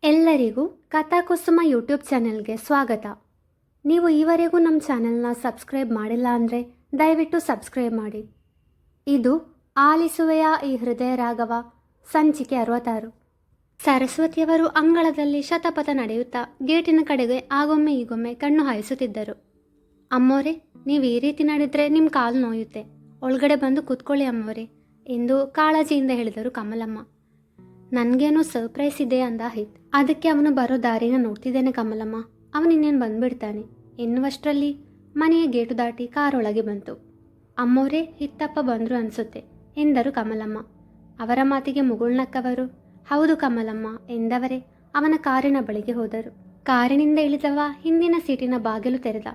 ಎಲ್ಲರಿಗೂ ಕಥಾಕುಸುಮ ಯೂಟ್ಯೂಬ್ ಚಾನೆಲ್ಗೆ ಸ್ವಾಗತ. ನೀವು ಈವರೆಗೂ ನಮ್ಮ ಚಾನೆಲ್ನ ಸಬ್ಸ್ಕ್ರೈಬ್ ಮಾಡಿಲ್ಲ ಅಂದರೆ ದಯವಿಟ್ಟು ಸಬ್ಸ್ಕ್ರೈಬ್ ಮಾಡಿ. ಇದು ಆಲಿಸುವೆಯ ಈ ಹೃದಯ ರಾಗವ ಸಂಚಿಕೆ 66. ಸರಸ್ವತಿಯವರು ಅಂಗಳದಲ್ಲಿ ಶತಪಥ ನಡೆಯುತ್ತಾ ಗೇಟಿನ ಕಡೆಗೆ ಆಗೊಮ್ಮೆ ಈಗೊಮ್ಮೆ ಕಣ್ಣು ಹಾಯಿಸುತ್ತಿದ್ದರು. ಅಮ್ಮೋರೆ, ನೀವು ಈ ರೀತಿ ನಡೆದರೆ ನಿಮ್ಮ ಕಾಲು ನೋಯುತ್ತೆ, ಒಳಗಡೆ ಬಂದು ಕೂತ್ಕೊಳ್ಳಿ ಅಮ್ಮೋರೆ ಎಂದು ಕಾಳಜಿಯಿಂದ ಹೇಳಿದರು ಕಮಲಮ್ಮ. ನನಗೇನೋ ಸರ್ಪ್ರೈಸ್ ಇದೆ ಅಂದ ಹಿತ್. ಅದಕ್ಕೆ ಅವನು ಬರೋ ದಾರಿನ ನೋಡ್ತಿದ್ದೇನೆ ಕಮಲಮ್ಮ, ಅವನಿನ್ನೇನು ಬಂದ್ಬಿಡ್ತಾನೆ ಎನ್ನುವಷ್ಟರಲ್ಲಿ ಮನೆಯ ಗೇಟು ದಾಟಿ ಕಾರೊಳಗೆ ಬಂತು. ಅಮ್ಮೋರೇ, ಹಿತ್ತಪ್ಪ ಬಂದರು ಅನಿಸುತ್ತೆ ಎಂದರು ಕಮಲಮ್ಮ. ಅವರ ಮಾತಿಗೆ ಮುಗುಳ್ನಕ್ಕವರು ಹೌದು ಕಮಲಮ್ಮ ಎಂದವರೇ ಅವನ ಕಾರಿನ ಬಳಿಗೆ ಹೋದರು. ಕಾರಿನಿಂದ ಇಳಿದವ ಹಿಂದಿನ ಸೀಟಿನ ಬಾಗಿಲು ತೆರೆದ.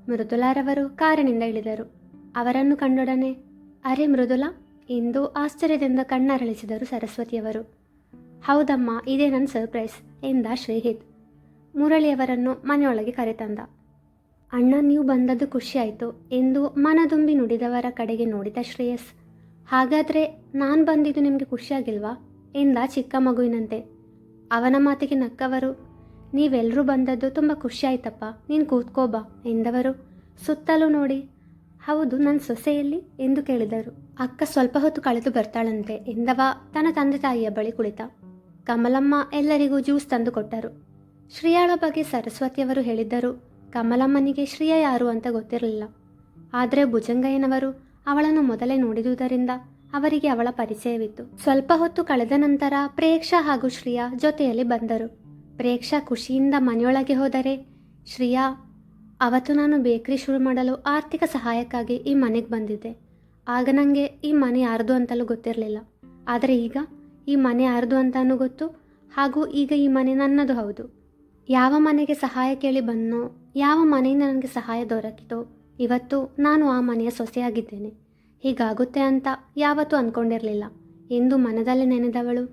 ಮೃದುಲಾರವರು ಕಾರಿನಿಂದ ಇಳಿದರು. ಅವರನ್ನು ಕಂಡೊಡನೆ ಅರೆ ಮೃದುಲಾ ಎಂದು ಆಶ್ಚರ್ಯದಿಂದ ಕಣ್ಣರಳಿಸಿದರು ಸರಸ್ವತಿಯವರು. ಹೌದಮ್ಮ, ಇದೇ ನನ್ನ ಸರ್ಪ್ರೈಸ್ ಎಂದ ಶ್ರೀಹಿತ್. ಮುರಳಿಯವರನ್ನು ಮನೆಯೊಳಗೆ ಕರೆತಂದ. ಅಣ್ಣ, ನೀವು ಬಂದದ್ದು ಖುಷಿಯಾಯಿತು ಎಂದು ಮನದುಂಬಿ ನುಡಿದವರ ಕಡೆಗೆ ನೋಡಿದ ಶ್ರೇಯಸ್. ಹಾಗಾದರೆ ನಾನು ಬಂದಿದ್ದು ನಿಮಗೆ ಖುಷಿಯಾಗಿಲ್ವಾ ಎಂದ ಚಿಕ್ಕ ಮಗುವಿನಂತೆ. ಅವನ ಮಾತಿಗೆ ನಕ್ಕವರು ನೀವೆಲ್ಲರೂ ಬಂದದ್ದು ತುಂಬ ಖುಷಿಯಾಯ್ತಪ್ಪ, ನೀನು ಕೂತ್ಕೋಬಾ ಎಂದವರು ಸುತ್ತಲೂ ನೋಡಿ ಹೌದು, ನನ್ನ ಸೊಸೆಯಲ್ಲಿ ಎಂದು ಕೇಳಿದರು. ಅಕ್ಕ ಸ್ವಲ್ಪ ಹೊತ್ತು ಕಳೆದು ಬರ್ತಾಳಂತೆ ಎಂದವ ತನ್ನ ತಂದೆ ತಾಯಿಯ ಬಳಿ ಕುಳಿತ. ಕಮಲಮ್ಮ ಎಲ್ಲರಿಗೂ ಜ್ಯೂಸ್ ತಂದು ಕೊಟ್ಟರು. ಶ್ರೇಯಾಳ ಬಗ್ಗೆ ಸರಸ್ವತಿಯವರು ಹೇಳಿದ್ದರು. ಕಮಲಮ್ಮನಿಗೆ ಶ್ರೇಯ ಯಾರು ಅಂತ ಗೊತ್ತಿರಲಿಲ್ಲ. ಆದರೆ ಭುಜಂಗಯ್ಯನವರು ಅವಳನ್ನು ಮೊದಲೇ ನೋಡಿದುದರಿಂದ ಅವರಿಗೆ ಅವಳ ಪರಿಚಯವಿತ್ತು. ಸ್ವಲ್ಪ ಹೊತ್ತು ಕಳೆದ ನಂತರ ಪ್ರೇಕ್ಷಾ ಹಾಗೂ ಶ್ರೇಯಾ ಜೊತೆಯಲ್ಲಿ ಬಂದರು. ಪ್ರೇಕ್ಷಾ ಖುಷಿಯಿಂದ ಮನೆಯೊಳಗೆ ಹೋದರೆ, ಶ್ರೇಯಾ, ಅವತ್ತು ನಾನು ಬೇಕರಿ ಶುರು ಮಾಡಲು ಆರ್ಥಿಕ ಸಹಾಯಕ್ಕಾಗಿ ಈ ಮನೆಗೆ ಬಂದಿದ್ದೆ. ಆಗ ನನಗೆ ಈ ಮನೆ ಯಾರ್ದು ಅಂತಲೂ ಗೊತ್ತಿರಲಿಲ್ಲ. ಆದರೆ ಈಗ ಈ ಮನೆ ಯಾರ್ದು ಅಂತಾನೂ ಗೊತ್ತು, ಹಾಗೂ ಈಗ ಈ ಮನೆ ನನ್ನದು ಹೌದು. ಯಾವ ಮನೆಗೆ ಸಹಾಯ ಕೇಳಿ ಬಂದನೋ, ಯಾವ ಮನೆಯಿಂದ ನನಗೆ ಸಹಾಯ ದೊರಕಿತೋ, ಇವತ್ತು ನಾನು ಆ ಮನೆಯ ಸೊಸೆಯಾಗಿದ್ದೇನೆ. ಹೀಗಾಗುತ್ತೆ ಅಂತ ಯಾವತ್ತೂ ಅಂದ್ಕೊಂಡಿರಲಿಲ್ಲ ಎಂದು ಮನದಲ್ಲೇ ನೆನೆದವಳು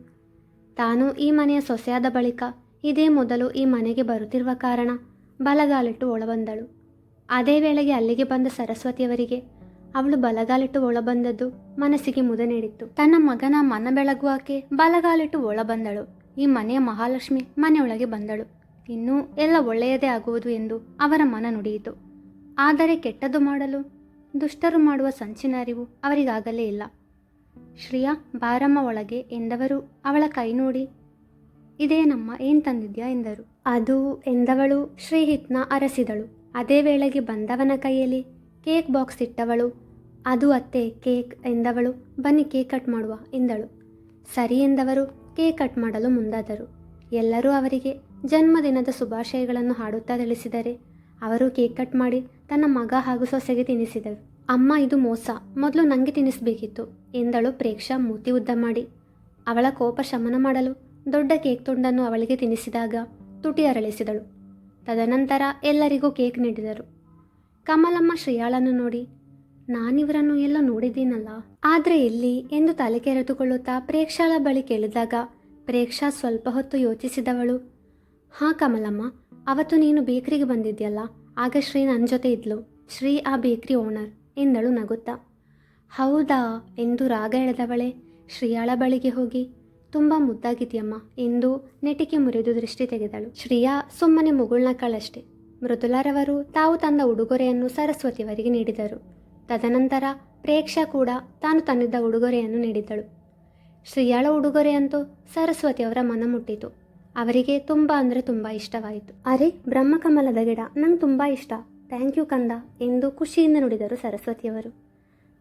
ತಾನು ಈ ಮನೆಯ ಸೊಸೆಯಾದ ಬಳಿಕ ಇದೇ ಮೊದಲು ಈ ಮನೆಗೆ ಬರುತ್ತಿರುವ ಕಾರಣ ಬಲಗಾಲಿಟ್ಟು ಒಳಬಂದಳು. ಅದೇ ವೇಳೆಗೆ ಅಲ್ಲಿಗೆ ಬಂದ ಸರಸ್ವತಿಯವರಿಗೆ ಅವಳು ಬಲಗಾಲಿಟ್ಟು ಒಳಬಂದದ್ದು ಮನಸ್ಸಿಗೆ ಮುದ ನೀಡಿತ್ತು. ತನ್ನ ಮಗನ ಮನ ಬೆಳಗುವಾಕೆ ಬಲಗಾಲಿಟ್ಟು ಒಳಬಂದಳು. ಈ ಮನೆಯ ಮಹಾಲಕ್ಷ್ಮಿ ಮನೆಯೊಳಗೆ ಬಂದಳು. ಇನ್ನೂ ಎಲ್ಲ ಒಳ್ಳೆಯದೇ ಆಗುವುದು ಎಂದು ಅವರ ಮನ ನುಡಿಯಿತು. ಆದರೆ ಕೆಟ್ಟದ್ದು ಮಾಡಲು ದುಷ್ಟರು ಮಾಡುವ ಸಂಚಿನ ಅರಿವು ಅವರಿಗಾಗಲೇ ಇಲ್ಲ. ಶ್ರೇಯಾ, ಬಾರಮ್ಮ ಒಳಗೆ ಎಂದವರು ಅವಳ ಕೈ ನೋಡಿ ಇದೇನಮ್ಮ, ಏನು ತಂದಿದ್ಯಾ ಎಂದರು. ಅದು ಎಂದವಳು ಶ್ರೀಹಿತ್ನ ಅರಸಿದಳು. ಅದೇ ವೇಳೆಗೆ ಬಂದವನ ಕೈಯಲ್ಲಿ ಕೇಕ್ ಬಾಕ್ಸ್ ಇಟ್ಟವಳು. ಅದು ಅತ್ತೆ ಕೇಕ್ ಎಂದವಳು. ಬನ್ನಿ ಕೇಕ್ ಕಟ್ ಮಾಡುವ ಎಂದಳು. ಸರಿ ಎಂದವರು ಕೇಕ್ ಕಟ್ ಮಾಡಲು ಮುಂದಾದರು. ಎಲ್ಲರೂ ಅವರಿಗೆ ಜನ್ಮದಿನದ ಶುಭಾಶಯಗಳನ್ನು ಹಾಡುತ್ತಾ ತಿಳಿಸಿದರೆ ಅವರು ಕೇಕ್ ಕಟ್ ಮಾಡಿ ತನ್ನ ಮಗ ಹಾಗೂ ಸೊಸೆಗೆ ತಿನ್ನಿಸಿದರು. ಅಮ್ಮ, ಇದು ಮೋಸ, ಮೊದಲು ನನಗೆ ತಿನ್ನಿಸಬೇಕಿತ್ತು ಎಂದಳು ಪ್ರೇಕ್ಷಾ ಮೂತಿ ಉದ್ದ ಮಾಡಿ. ಅವಳ ಕೋಪ ಶಮನ ಮಾಡಲು ದೊಡ್ಡ ಕೇಕ್ ತುಂಡನ್ನು ಅವಳಿಗೆ ತಿನ್ನಿಸಿದಾಗ ತುಟಿ ಅರಳಿಸಿದಳು. ತದನಂತರ ಎಲ್ಲರಿಗೂ ಕೇಕ್ ನೀಡಿದರು. ಕಮಲಮ್ಮ ಶ್ರೇಯಾಳನ್ನು ನೋಡಿ ನಾನಿವರನ್ನು ಎಲ್ಲ ನೋಡಿದ್ದೀನಲ್ಲ, ಆದರೆ ಎಲ್ಲಿ ಎಂದು ತಲೆ ಕೆರೆದುಕೊಳ್ಳುತ್ತಾ ಪ್ರೇಕ್ಷಾಳ ಬಳಿ ಕೇಳಿದಾಗ ಪ್ರೇಕ್ಷಾ ಸ್ವಲ್ಪ ಹೊತ್ತು ಯೋಚಿಸಿದವಳು ಹಾಂ ಕಮಲಮ್ಮ, ಅವತ್ತು ನೀನು ಬೇಕರಿಗೆ ಬಂದಿದ್ಯಲ್ಲ, ಆಗ ಶ್ರೀ ನನ್ನ ಜೊತೆ ಇದ್ಲು. ಶ್ರೀ ಆ ಬೇಕರಿ ಓನರ್ ಎಂದಳು ನಗುತ್ತಾ. ಹೌದಾ ಎಂದು ರಾಗ ಎಳೆದವಳೆ ಶ್ರೇಯಾಳ ಬಳಿಗೆ ಹೋಗಿ ತುಂಬ ಮುದ್ದಾಗಿದೆಯಮ್ಮ ಎಂದು ನೆಟಿಕೆ ಮುರಿದು ದೃಷ್ಟಿ ತೆಗೆದಳು. ಶ್ರೇಯಾ ಸುಮ್ಮನೆ ಮುಗುಳ್ನಕ್ಕಳಷ್ಟೆ. ಮೃದುಲಾರವರು ತಾವು ತಂದ ಉಡುಗೊರೆಯನ್ನು ಸರಸ್ವತಿಯವರಿಗೆ ನೀಡಿದರು. ತದನಂತರ ಪ್ರೇಕ್ಷಾ ಕೂಡ ತಾನು ತಂದಿದ್ದ ಉಡುಗೊರೆಯನ್ನು ನೀಡಿದಳು. ಶ್ರೇಯಾಳ ಉಡುಗೊರೆಯಂತೂ ಸರಸ್ವತಿಯವರ ಮನ ಮುಟ್ಟಿತು. ಅವರಿಗೆ ತುಂಬ ಅಂದರೆ ತುಂಬ ಇಷ್ಟವಾಯಿತು. ಅರೆ, ಬ್ರಹ್ಮಕಮಲದ ಗಿಡ ನಂಗೆ ತುಂಬ ಇಷ್ಟ, ಥ್ಯಾಂಕ್ ಯು ಕಂದ ಎಂದು ಖುಷಿಯಿಂದ ನುಡಿದರು ಸರಸ್ವತಿಯವರು.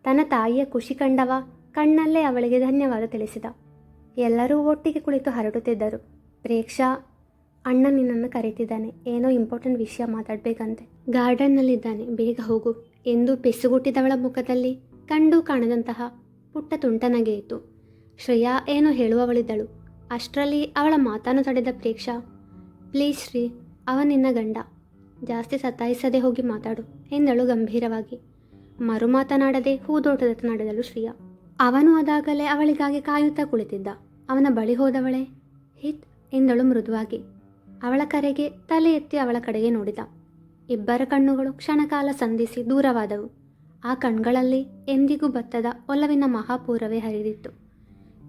ತನ್ನ ತಾಯಿಯ ಖುಷಿ ಕಂಡವ ಕಣ್ಣಲ್ಲೇ ಅವಳಿಗೆ ಧನ್ಯವಾದ ತಿಳಿಸಿದ. ಎಲ್ಲರೂ ಒಟ್ಟಿಗೆ ಕುಳಿತು ಹರಡುತ್ತಿದ್ದರು. ಪ್ರೇಕ್ಷಾ, ಅಣ್ಣ ನಿನ್ನನ್ನು ಕರೀತಿದ್ದಾನೆ, ಏನೋ ಇಂಪಾರ್ಟೆಂಟ್ ವಿಷಯ ಮಾತಾಡಬೇಕಂತೆ, ಗಾರ್ಡನ್ನಲ್ಲಿದ್ದಾನೆ, ಬೇಗ ಹೋಗು ಎಂದು ಪೆಸುಗುಟ್ಟಿದವಳ ಮುಖದಲ್ಲಿ ಕಂಡು ಕಾಣದಂತಹ ಪುಟ್ಟ ತುಂಟನಗೆ ಇತ್ತು. ಶ್ರೇಯಾ ಏನೋ ಹೇಳುವವಳಿದ್ದಳು. ಅಷ್ಟರಲ್ಲಿ ಅವಳ ಮಾತನ್ನು ತಡೆದ ಪ್ರೇಕ್ಷಾ, ಪ್ಲೀಸ್ ಶ್ರೀ, ಅವ ನಿನ್ನ ಗಂಡ, ಜಾಸ್ತಿ ಸತಾಯಿಸದೆ ಹೋಗಿ ಮಾತಾಡು ಎಂದಳು ಗಂಭೀರವಾಗಿ. ಮರು ಮಾತನಾಡದೆ ಹೂದೋಟದತ್ತ ನಡೆದಳು ಶ್ರೇಯಾ. ಅವನು ಅದಾಗಲೇ ಅವಳಿಗಾಗಿ ಕಾಯುತ್ತಾ ಕುಳಿತಿದ್ದ. ಅವನ ಬಳಿ ಹೋದವಳೆ ಹಿತ್ ಎಂದಳು ಮೃದುವಾಗಿ. ಅವಳ ಕರೆಗೆ ತಲೆ ಎತ್ತಿ ಅವಳ ಕಡೆಗೆ ನೋಡಿದ. ಇಬ್ಬರ ಕಣ್ಣುಗಳು ಕ್ಷಣಕಾಲ ಸಂಧಿಸಿ ದೂರವಾದವು. ಆ ಕಣ್ಗಳಲ್ಲಿ ಎಂದಿಗೂ ಬತ್ತದ ಒಲವಿನ ಮಹಾಪೂರವೇ ಹರಿದಿತ್ತು.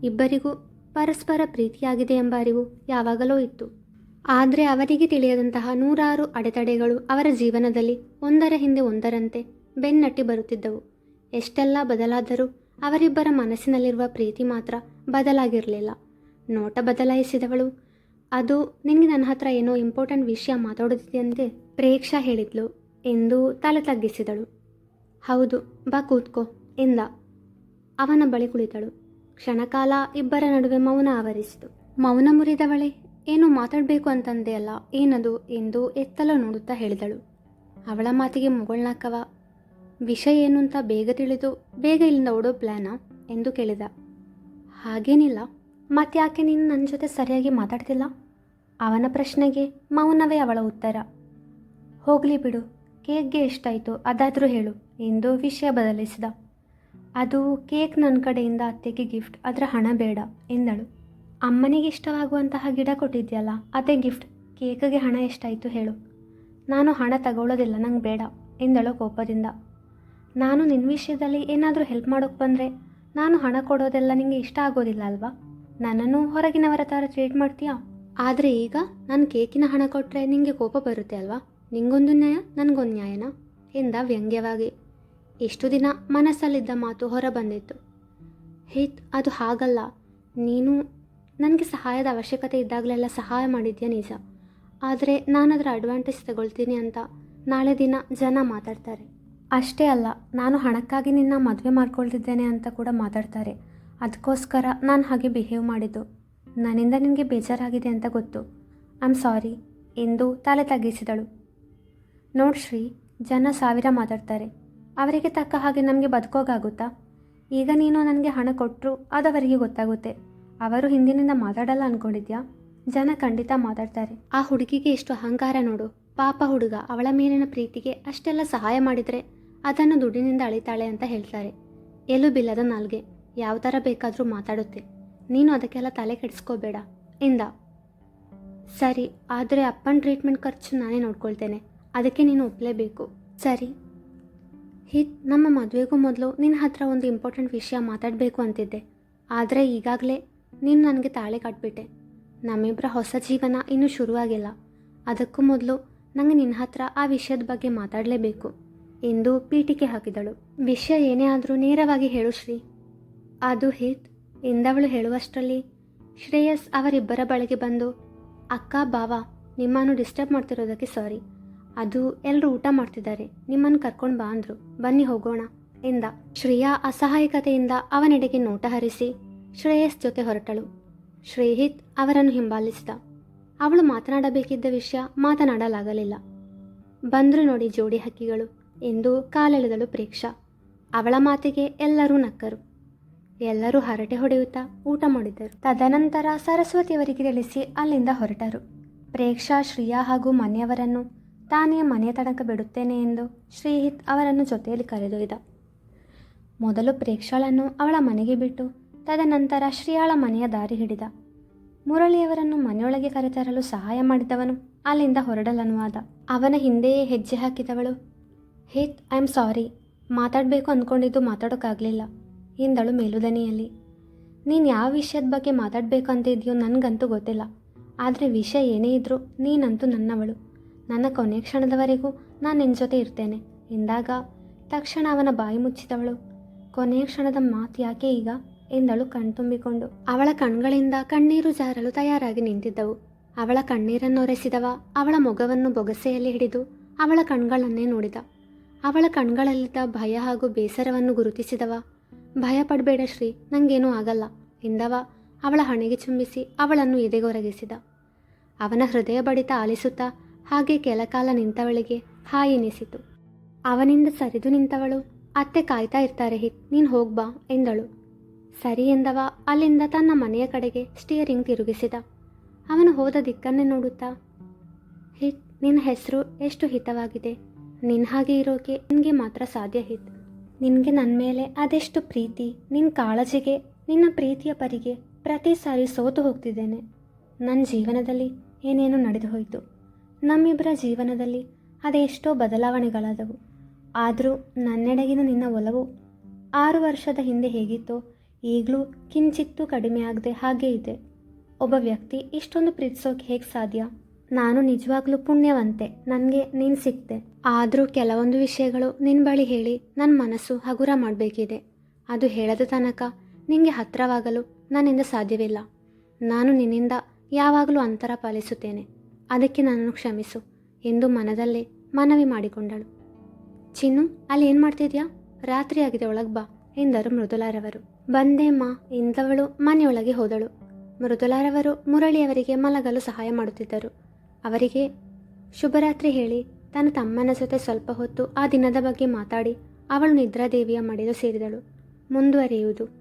ಇಬ್ಬರಿಗೂ ಪರಸ್ಪರ ಪ್ರೀತಿಯಾಗಿದೆ ಎಂಬ ಅರಿವು ಯಾವಾಗಲೋ ಇತ್ತು. ಆದರೆ ಅವರಿಗೆ ತಿಳಿಯದಂತಹ ನೂರಾರು ಅಡೆತಡೆಗಳು ಅವರ ಜೀವನದಲ್ಲಿ ಒಂದರ ಹಿಂದೆ ಒಂದರಂತೆ ಬೆನ್ನಟ್ಟಿ ಬರುತ್ತಿದ್ದವು. ಎಷ್ಟೆಲ್ಲ ಬದಲಾದರೂ ಅವರಿಬ್ಬರ ಮನಸ್ಸಿನಲ್ಲಿರುವ ಪ್ರೀತಿ ಮಾತ್ರ ಬದಲಾಗಿರಲಿಲ್ಲ. ನೋಟ ಬದಲಾಯಿಸಿದವಳು, ಅದು ನಿನಗೆ ನನ್ನ ಹತ್ರ ಏನೋ ಇಂಪಾರ್ಟೆಂಟ್ ವಿಷಯ ಮಾತಾಡೋದಿದೆಯಂತೆ ಪ್ರೇಕ್ಷಾ ಹೇಳಿದ್ಲು ಎಂದು ತಲೆ ತಗ್ಗಿಸಿದಳು. ಹೌದು, ಬಾ ಕೂತ್ಕೋ ಎಂದ. ಅವನ ಬಳಿ ಕುಳಿತಳು. ಕ್ಷಣಕಾಲ ಇಬ್ಬರ ನಡುವೆ ಮೌನ ಆವರಿಸಿತು. ಮೌನ ಮುರಿದವಳೆ, ಏನೋ ಮಾತಾಡಬೇಕು ಅಂತಂದೆಯಲ್ಲ, ಏನದು ಎಂದು ಎತ್ತಲು ನೋಡುತ್ತಾ ಹೇಳಿದಳು. ಅವಳ ಮಾತಿಗೆ ಮುಗುಳ್ನಕ್ಕವ. ವಿಷಯ ಏನು ಅಂತ ಬೇಗ ತಿಳಿದು ಬೇಗ ಇಲ್ಲಿಂದ ಓಡೋ ಪ್ಲ್ಯಾನಾ ಎಂದು ಕೇಳಿದ. ಹಾಗೇನಿಲ್ಲ, ಮತ್ತ್ಯಾಕೆ ನೀನು ನನ್ನ ಜೊತೆ ಸರಿಯಾಗಿ ಮಾತಾಡ್ತಿಲ್ಲ? ಅವನ ಪ್ರಶ್ನೆಗೆ ಮೌನವೇ ಅವಳ ಉತ್ತರ. ಹೋಗಲಿ ಬಿಡು, ಕೇಕ್ಗೆ ಎಷ್ಟಾಯಿತು ಅದಾದರೂ ಹೇಳು ಎಂದು ವಿಷಯ ಬದಲಿಸಿದ. ಅದು ಕೇಕ್ ನನ್ನ ಕಡೆಯಿಂದ ಅತ್ತೆಗೆ ಗಿಫ್ಟ್, ಅದರ ಹಣ ಬೇಡ ಎಂದಳು. ಅಮ್ಮನಿಗೆ ಇಷ್ಟವಾಗುವಂತಹ ಗಿಡ ಕೊಟ್ಟಿದ್ಯಲ್ಲ, ಅದೇ ಗಿಫ್ಟ್. ಕೇಕಿಗೆ ಹಣ ಎಷ್ಟಾಯಿತು ಹೇಳು. ನಾನು ಹಣ ತಗೊಳ್ಳೋದಿಲ್ಲ, ನಂಗೆ ಬೇಡ ಎಂದಳು ಕೋಪದಿಂದ. ನಾನು ನಿನ್ನ ವಿಷಯದಲ್ಲಿ ಏನಾದರೂ ಹೆಲ್ಪ್ ಮಾಡೋಕ್ಕೆ ಬಂದರೆ ನಾನು ಹಣ ಕೊಡೋದೆಲ್ಲ ನಿಮಗೆ ಇಷ್ಟ ಆಗೋದಿಲ್ಲ ಅಲ್ವಾ? ನನ್ನನ್ನು ಹೊರಗಿನವರ ಥರ ಟ್ರೀಟ್ ಮಾಡ್ತೀಯಾ? ಆದರೆ ಈಗ ನಾನು ಕೇಕಿನ ಹಣ ಕೊಟ್ಟರೆ ನಿಮಗೆ ಕೋಪ ಬರುತ್ತೆ ಅಲ್ವಾ? ನಿಂಗೊಂದು ನ್ಯಾಯ, ನನಗೊಂದು ನ್ಯಾಯನಾ ಎಂದ ವ್ಯಂಗ್ಯವಾಗಿ. ಇಷ್ಟು ದಿನ ಮನಸ್ಸಲ್ಲಿದ್ದ ಮಾತು ಹೊರ ಬಂದಿತ್ತು. ಹಿತ್, ಅದು ಹಾಗಲ್ಲ. ನೀನು ನನಗೆ ಸಹಾಯದ ಅವಶ್ಯಕತೆ ಇದ್ದಾಗಲೆಲ್ಲ ಸಹಾಯ ಮಾಡಿದ್ಯಾ ನಿಜ. ಆದರೆ ನಾನು ಅದರ ಅಡ್ವಾಂಟೇಜ್ ತಗೊಳ್ತೀನಿ ಅಂತ ನಾಳೆ ದಿನ ಜನ ಮಾತಾಡ್ತಾರೆ. ಅಷ್ಟೇ ಅಲ್ಲ, ನಾನು ಹಣಕ್ಕಾಗಿ ನಿನ್ನ ಮದುವೆ ಮಾಡ್ಕೊಳ್ತಿದ್ದೇನೆ ಅಂತ ಕೂಡ ಮಾತಾಡ್ತಾರೆ. ಅದಕ್ಕೋಸ್ಕರ ನಾನು ಹಾಗೆ ಬಿಹೇವ್ ಮಾಡಿದ್ದು. ನನ್ನಿಂದ ನಿನಗೆ ಬೇಜಾರಾಗಿದೆ ಅಂತ ಗೊತ್ತು. ಐ ಆಮ್ ಸಾರಿ ಎಂದು ತಲೆ ತಗ್ಗಿಸಿದಳು. ನೋಡು ಶ್ರೀ, ಜನ ಸಾವಿರ ಮಾತಾಡ್ತಾರೆ. ಅವರಿಗೆ ತಕ್ಕ ಹಾಗೆ ನಮಗೆ ಬದುಕೋಗಾಗುತ್ತಾ? ಈಗ ನೀನು ನನಗೆ ಹಣ ಕೊಟ್ಟರು ಅದವರಿಗೆ ಗೊತ್ತಾಗುತ್ತೆ. ಅವರು ಹಿಂದಿನಿಂದ ಮಾತಾಡಲ್ಲ ಅಂದ್ಕೊಂಡಿದ್ಯಾ? ಜನ ಖಂಡಿತ ಮಾತಾಡ್ತಾರೆ. ಆ ಹುಡುಗಿಗೆ ಎಷ್ಟು ಅಹಂಕಾರ ನೋಡು. ಪಾಪ ಹುಡುಗ, ಅವಳ ಮೇಲಿನ ಪ್ರೀತಿಗೆ ಅಷ್ಟೆಲ್ಲ ಸಹಾಯ ಮಾಡಿದರೆ ಅದನ್ನು ದುಡ್ಡಿನಿಂದ ಅಳಿತಾಳೆ ಅಂತ ಹೇಳ್ತಾರೆ. ಎಲುಬಿಲ್ಲದ ನಾಲ್ಗೆ, ಯಾವ ಥರ ಬೇಕಾದರೂ ಮಾತಾಡುತ್ತೆ. ನೀನು ಅದಕ್ಕೆಲ್ಲ ತಲೆ ಕೆಡಿಸ್ಕೋಬೇಡ ಎಂದ. ಸರಿ, ಆದರೆ ಅಪ್ಪನ ಟ್ರೀಟ್ಮೆಂಟ್ ಖರ್ಚು ನಾನೇ ನೋಡ್ಕೊಳ್ತೇನೆ. ಅದಕ್ಕೆ ನೀನು ಒಪ್ಪಲೇಬೇಕು. ಸರಿ ಹಿತ್, ನಮ್ಮ ಮದುವೆಗೂ ಮೊದಲು ನಿನ್ನ ಹತ್ರ ಒಂದು ಇಂಪಾರ್ಟೆಂಟ್ ವಿಷಯ ಮಾತಾಡಬೇಕು ಅಂತಿದ್ದೆ. ಆದರೆ ಈಗಾಗಲೇ ನೀನು ನನಗೆ ತಾಳೆ ಕಟ್ಬಿಟ್ಟೆ. ನಮ್ಮಿಬ್ಬರ ಹೊಸ ಜೀವನ ಇನ್ನೂ ಶುರುವಾಗಿಲ್ಲ. ಅದಕ್ಕೂ ಮೊದಲು ನನಗೆ ನಿನ್ನ ಹತ್ರ ಆ ವಿಷಯದ ಬಗ್ಗೆ ಮಾತಾಡಲೇಬೇಕು ಎಂದು ಪೀಟಿಕೆ ಹಾಕಿದಳು. ವಿಷಯ ಏನೇ ಆದರೂ ನೇರವಾಗಿ ಹೇಳು ಶ್ರೀ. ಅದು ಹಿತ್ ಎಂದವಳು ಹೇಳುವಷ್ಟರಲ್ಲಿ ಶ್ರೇಯಸ್ ಅವರಿಬ್ಬರ ಬಳಿಗೆ ಬಂದು, ಅಕ್ಕ ಬಾವ, ನಿಮ್ಮನ್ನು ಡಿಸ್ಟರ್ಬ್ ಮಾಡ್ತಿರೋದಕ್ಕೆ ಸಾರಿ. ಅದು ಎಲ್ಲರೂ ಊಟ ಮಾಡ್ತಿದ್ದಾರೆ, ನಿಮ್ಮನ್ನು ಕರ್ಕೊಂಡು ಬಾ ಅಂದರು, ಬನ್ನಿ ಹೋಗೋಣ ಎಂದ. ಶ್ರೇಯಾ ಅಸಹಾಯಕತೆಯಿಂದ ಅವನೆಡೆಗೆ ನೋಟ ಹರಿಸಿ ಶ್ರೇಯಸ್ ಜೊತೆ ಹೊರಟಳು. ಶ್ರೇಹಿತ್ ಅವರನ್ನು ಹಿಂಬಾಲಿಸಿದ. ಅವಳು ಮಾತನಾಡಬೇಕಿದ್ದ ವಿಷಯ ಮಾತನಾಡಲಾಗಲಿಲ್ಲ. ಬಂದರು ನೋಡಿ ಜೋಡಿ ಹಕ್ಕಿಗಳು ಎಂದು ಕಾಲೆಳೆದಳು ಪ್ರೇಕ್ಷಾ. ಅವಳ ಮಾತಿಗೆ ಎಲ್ಲರೂ ನಕ್ಕರು. ಎಲ್ಲರೂ ಹರಟೆ ಹೊಡೆಯುತ್ತಾ ಊಟ ಮಾಡಿದ್ದರು. ತದನಂತರ ಸರಸ್ವತಿಯವರಿಗೆ ತಿಳಿಸಿ ಅಲ್ಲಿಂದ ಹೊರಟರು. ಪ್ರೇಕ್ಷಾ ಶ್ರೇಯಾ ಹಾಗೂ ಮನೆಯವರನ್ನು ತಾನೇ ಮನೆ ತನಕ ಬಿಡುತ್ತೇನೆ ಎಂದು ಶ್ರೀಹಿತ್ ಅವರನ್ನು ಜೊತೆಯಲ್ಲಿ ಕರೆದೊಯ್ದ. ಮೊದಲು ಪ್ರೇಕ್ಷಾಳನ್ನು ಅವಳ ಮನೆಗೆ ಬಿಟ್ಟು ತದನಂತರ ಶ್ರೇಯಾಳ ಮನೆಯ ದಾರಿ ಹಿಡಿದ. ಮುರಳಿಯವರನ್ನು ಮನೆಯೊಳಗೆ ಕರೆತರಲು ಸಹಾಯ ಮಾಡಿದವನು ಅಲ್ಲಿಂದ ಹೊರಡಲನುವಾದ. ಅವನ ಹಿಂದೆಯೇ ಹೆಜ್ಜೆ ಹಾಕಿದವಳು, ಹಿತ್, ಐ ಆಮ್ ಸಾರಿ, ಮಾತಾಡಬೇಕು ಅಂದ್ಕೊಂಡಿದ್ದು ಮಾತಾಡೋಕ್ಕಾಗಲಿಲ್ಲ ಎಂದಳು ಮೇಲುದನಿಯಲ್ಲಿ. ನೀನು ಯಾವ ವಿಷಯದ ಬಗ್ಗೆ ಮಾತಾಡಬೇಕು ಅಂತ ಇದೆಯೋ ನನಗಂತೂ ಗೊತ್ತಿಲ್ಲ. ಆದರೆ ವಿಷಯ ಏನೇ ಇದ್ದರೂ ನೀನಂತೂ ನನ್ನವಳು. ನನ್ನ ಕೊನೆ ಕ್ಷಣದವರೆಗೂ ನಾನು ನಿನ್ನ ಜೊತೆ ಇರ್ತೇನೆ ಎಂದಾಗ ತಕ್ಷಣ ಅವನ ಬಾಯಿ ಮುಚ್ಚಿದವಳು. ಕೊನೆಯ ಕ್ಷಣದ ಮಾತು ಯಾಕೆ ಈಗ ಎಂದಳು ಕಣ್ತುಂಬಿಕೊಂಡು. ಅವಳ ಕಣ್ಗಳಿಂದ ಕಣ್ಣೀರು ಜಾರಲು ತಯಾರಾಗಿ ನಿಂತಿದ್ದವು. ಅವಳ ಕಣ್ಣೀರನ್ನೊರೆಸಿದವ ಅವಳ ಮೊಗವನ್ನು ಬೊಗಸೆಯಲ್ಲಿ ಹಿಡಿದು ಅವಳ ಕಣ್ಗಳನ್ನೇ ನೋಡಿದ. ಅವಳ ಕಣ್ಗಳಲ್ಲಿದ್ದ ಭಯ ಹಾಗೂ ಬೇಸರವನ್ನು ಗುರುತಿಸಿದವ. ಭಯ ಪಡಬೇಡ ಶ್ರೀ, ನನಗೇನೂ ಆಗಲ್ಲ ಎಂದವ ಅವಳ ಹಣೆಗೆ ಚುಂಬಿಸಿ ಅವಳನ್ನು ಎದೆಗೊರಗಿಸಿದ. ಅವನ ಹೃದಯ ಬಡಿತ ಆಲಿಸುತ್ತಾ ಹಾಗೆ ಕೆಲಕಾಲ ನಿಂತವಳಿಗೆ ಹಾಯ್ ಎನಿಸಿತು. ಅವನಿಂದ ಸರಿದು ನಿಂತವಳು, ಅತ್ತೆ ಕಾಯ್ತಾ ಇರ್ತಾರೆ ಹಿತ್, ನೀನು ಹೋಗ್ಬಾ ಎಂದಳು. ಸರಿ ಎಂದವ ಅಲ್ಲಿಂದ ತನ್ನ ಮನೆಯ ಕಡೆಗೆ ಸ್ಟಿಯರಿಂಗ್ ತಿರುಗಿಸಿದ. ಅವನು ಹೋದ ದಿಕ್ಕನ್ನೇ ನೋಡುತ್ತಾ, ಹಿತ್, ನಿನ್ನ ಹೆಸರು ಎಷ್ಟು ಹಿತವಾಗಿದೆ. ನಿನ್ನ ಹಾಗೆ ಇರೋಕೆ ನಿನಗೆ ಮಾತ್ರ ಸಾಧ್ಯ ಹಿತ್. ನಿನಗೆ ನನ್ನ ಮೇಲೆ ಅದೆಷ್ಟು ಪ್ರೀತಿ, ನಿನ್ನ ಕಾಳಜಿಗೆ, ನಿನ್ನ ಪ್ರೀತಿಯ ಪರಿಗೆ ಪ್ರತಿ ಸಾರಿ ಸೋತು ಹೋಗ್ತಿದ್ದೇನೆ. ನನ್ನ ಜೀವನದಲ್ಲಿ ಏನೇನೋ ನಡೆದು ಹೋಯಿತು. ನಮ್ಮಿಬ್ಬರ ಜೀವನದಲ್ಲಿ ಅದೆಷ್ಟೋ ಬದಲಾವಣೆಗಳಾದವು. ಆದರೂ ನನ್ನೆಡೆಗಿನ ನಿನ್ನ ಒಲವು 6 ವರ್ಷದ ಹಿಂದೆ ಹೇಗಿತ್ತೋ ಈಗಲೂ ಕಿಂಚಿತ್ತೂ ಕಡಿಮೆ ಆಗದೆ ಹಾಗೇ ಇದೆ. ಒಬ್ಬ ವ್ಯಕ್ತಿ ಇಷ್ಟೊಂದು ಪ್ರೀತಿಸೋಕೆ ಹೇಗೆ ಸಾಧ್ಯ ನಾನು ನಿಜವಾಗ್ಲೂ ಪುಣ್ಯವಂತೆ, ನನಗೆ ನೀನು ಸಿಕ್ತೆ. ಆದರೂ ಕೆಲವೊಂದು ವಿಷಯಗಳು ನಿನ್ನ ಬಳಿ ಹೇಳಿ ನನ್ನ ಮನಸ್ಸು ಹಗುರ ಮಾಡಬೇಕಿದೆ. ಅದು ಹೇಳದ ತನಕ ನಿನಗೆ ಹತ್ತಿರವಾಗಲು ನನ್ನಿಂದ ಸಾಧ್ಯವಿಲ್ಲ. ನಾನು ನಿನ್ನಿಂದ ಯಾವಾಗಲೂ ಅಂತರ ಪಾಲಿಸುತ್ತೇನೆ. ಅದಕ್ಕೆ ನನ್ನನ್ನು ಕ್ಷಮಿಸು ಎಂದು ಮನದಲ್ಲೇ ಮನವಿ ಮಾಡಿಕೊಂಡಳು. ಚಿನ್ನು, ಅಲ್ಲಿ ಏನು ಮಾಡ್ತಿದ್ಯಾ? ರಾತ್ರಿ ಆಗಿದೆ, ಒಳಗೆ ಬಾ ಎಂದರು ಮೃದುಲಾರವರು. ಬಂದೇಮ್ಮ ಎಂದವಳು ಮನೆಯೊಳಗೆ ಹೋದಳು. ಮೃದುಲಾರವರು ಮುರಳಿಯವರಿಗೆ ಮಲಗಲು ಸಹಾಯ ಮಾಡುತ್ತಿದ್ದರು. ಅವರಿಗೆ ಶುಭರಾತ್ರಿ ಹೇಳಿ ತನ್ನ ತಮ್ಮನ ಜೊತೆ ಸ್ವಲ್ಪ ಹೊತ್ತು ಆ ದಿನದ ಬಗ್ಗೆ ಮಾತಾಡಿ ಅವಳು ನಿದ್ರಾದೇವಿಯ ಮಡಿಲು ಸೇರಿದಳು. ಮುಂದುವರಿಯುವುದು.